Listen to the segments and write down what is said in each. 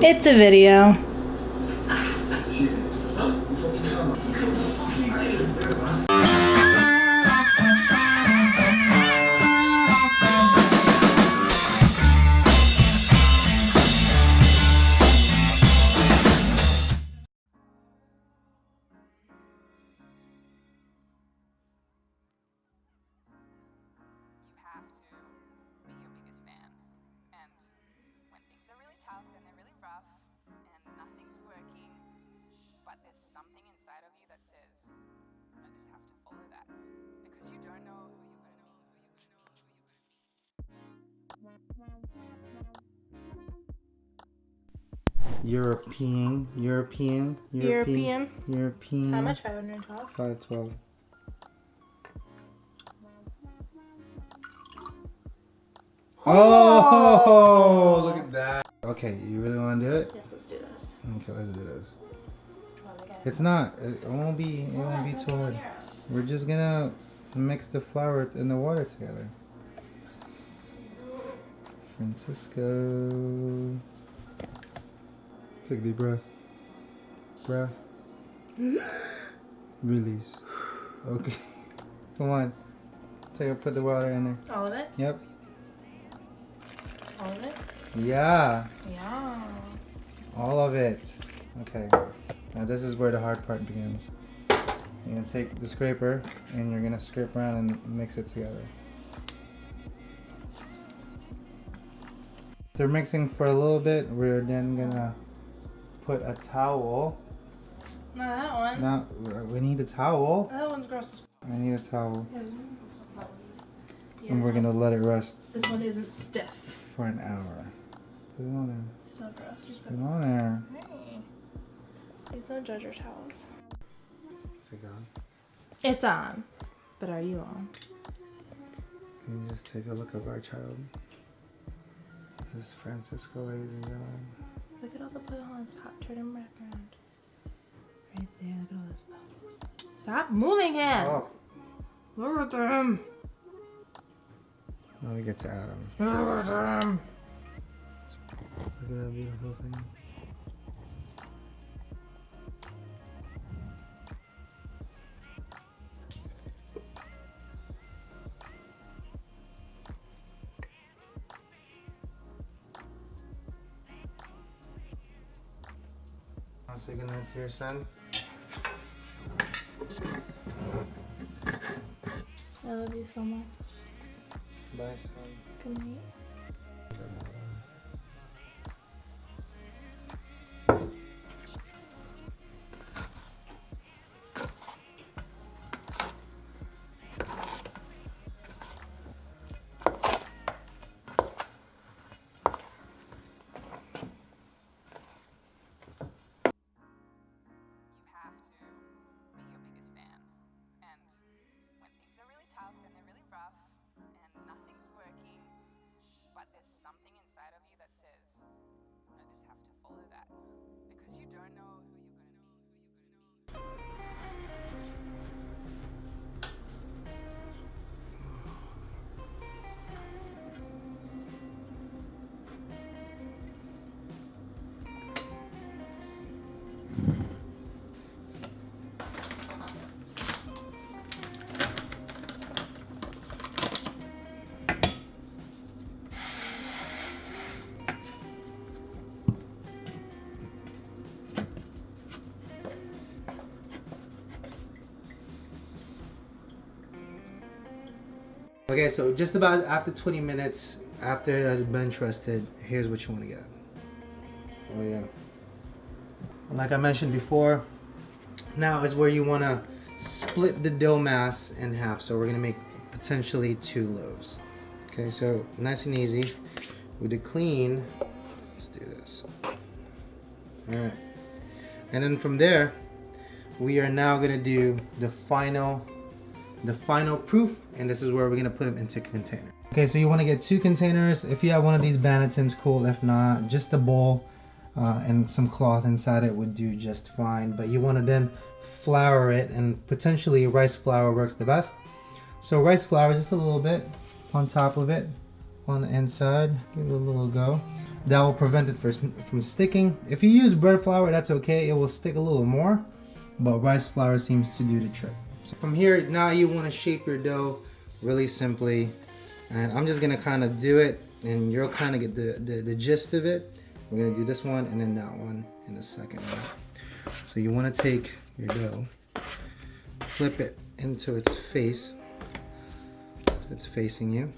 It's a video. European. How much? 512? 512. Oh, look at that. Okay, you really want to do it? Yes, let's do this. Okay, let's do this. It's not. It won't be too hard. We're just gonna mix the flour and the water together. Francisco. Take a deep breath. Breath. Release. Okay. Come on. Put the water in there. All of it? Yep. All of it? Yeah. Yeah. All of it. Okay. Now this is where the hard part begins. You're gonna take the scraper and you're gonna scrape around and mix it together. They're mixing for a little bit. We're then gonna put a towel. Not that one. No, we need a towel. That one's gross. I need a towel. Yeah, And we're gonna let it rest this one isn't stiff. for an hour. Put it on there. Still gross. Just Put it on there. hey. Please don't judge your towels. Is it gone? It's on. But are you on? Can you just take a look at our child? This is Francisco, ladies and gentlemen. Look at all the put-ons. Turn him back around. Right there. Look at all those bubbles. Stop moving him. Oh, Look at them. now we get to Adam. Look at them. Look at that beautiful thing. I'll say goodnight to your son. I love you so much. Bye, son. Good night. Okay, so just about after 20 minutes after it has bench rested, here's what you want to get. Oh yeah. Like I mentioned before, now is where you want to split the dough mass in half. So we're going to make potentially 2 loaves. Okay, so nice and easy. With the clean, let's do this. Alright. And then from there, we are now going to do the final proof, and this is where we're gonna put them into container. Okay, so you want to get 2 containers. If you have one of these bannetons, cool. If not, just a bowl and some cloth inside it would do just fine. But you want to then flour it, and potentially rice flour works the best. So rice flour, just a little bit on top of it, on the inside. Give it a little go. That will prevent it from sticking. If you use bread flour, that's okay. It will stick a little more, but rice flour seems to do the trick. So from here, now you want to shape your dough really simply. And I'm just gonna kind of do it, and you'll kind of get the gist of it. We're gonna do this one and then that one in a second. So you want to take your dough, flip it into its face, so it's facing you.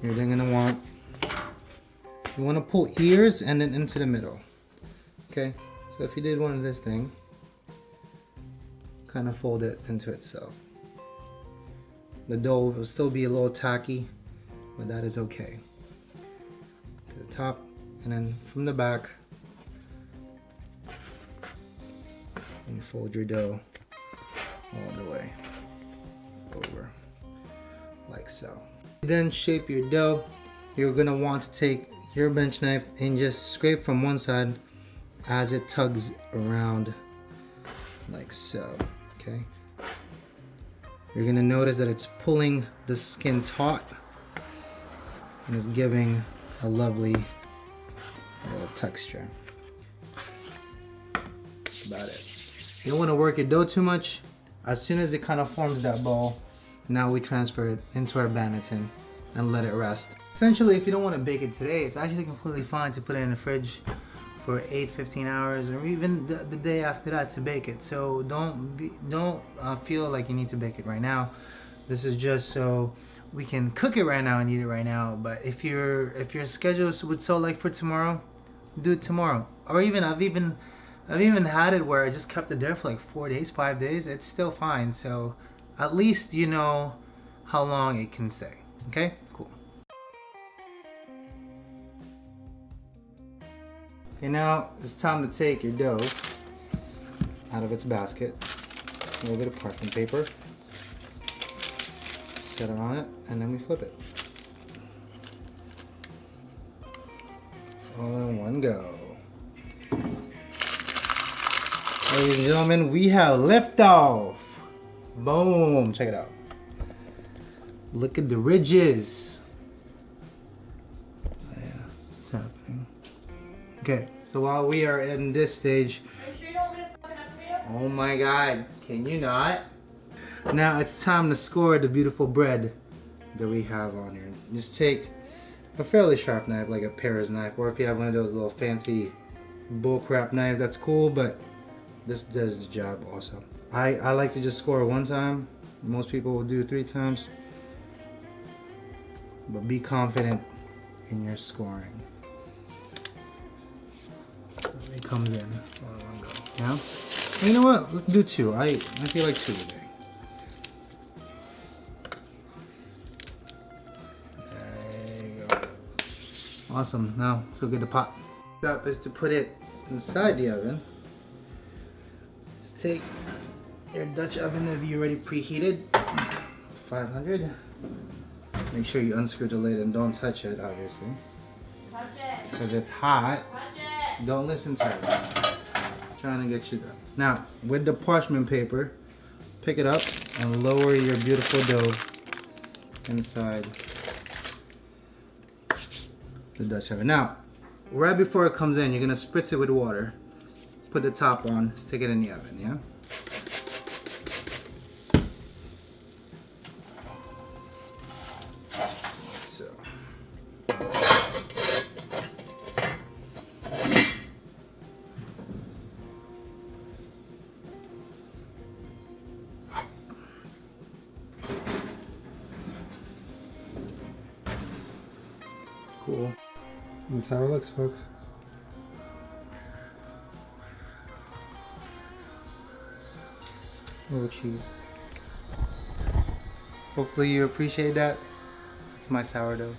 You're then gonna want, you want to pull ears and then into the middle. Okay, so if you did one of this thing, kind of fold it into itself. The dough will still be a little tacky, but that is okay. To the top, and then from the back, and fold your dough all the way over, like so. Then shape your dough. You're gonna want to take your bench knife and just scrape from one side as it tugs around, like so, okay? You're gonna notice that it's pulling the skin taut and it's giving a lovely texture. That's about it. You don't want to work your dough too much. As soon as it kind of forms that ball, now we transfer it into our banneton and let it rest. Essentially, if you don't want to bake it today, it's actually completely fine to put it in the fridge for 8-15 hours, or even the day after that to bake it. So don't feel like you need to bake it right now. This is just so we can cook it right now and eat it right now. But if your schedule would so like for tomorrow, do it tomorrow. Or even I've even had it where I just kept it there for like 4 days, 5 days. It's still fine. So at least you know how long it can stay. Okay, cool. Okay, now it's time to take your dough out of its basket. A little bit of parchment paper. Set it on it, and then we flip it. All in one go. Ladies and gentlemen, we have liftoff. Boom, check it out. Look at the ridges. Yeah, what's happening? Okay, so while we are in this stage, oh my God, can you not? Now it's time to score the beautiful bread that we have on here. Just take a fairly sharp knife, like a Paris knife, or if you have one of those little fancy bullcrap knives, that's cool, but this does the job also. I like to just score one time. Most people will do 3 times, but be confident in your scoring. It comes in all in one go. Yeah. Well, you know what? Let's do 2. I feel like 2 today. There you go. Awesome. Now let's go get the pot. Step is to put it inside the oven. Let's take your Dutch oven if you already preheated. 500. Make sure you unscrew the lid and don't touch it, obviously. Touch it. Because it's hot. Touch it. Don't listen to her. Trying to get you done. Now, with the parchment paper, pick it up and lower your beautiful dough inside the Dutch oven. Now, right before it comes in, you're gonna spritz it with water. Put the top on, stick it in the oven, yeah? Cool. That's how it looks, folks. A little cheese. Hopefully you appreciate that. It's my sourdough.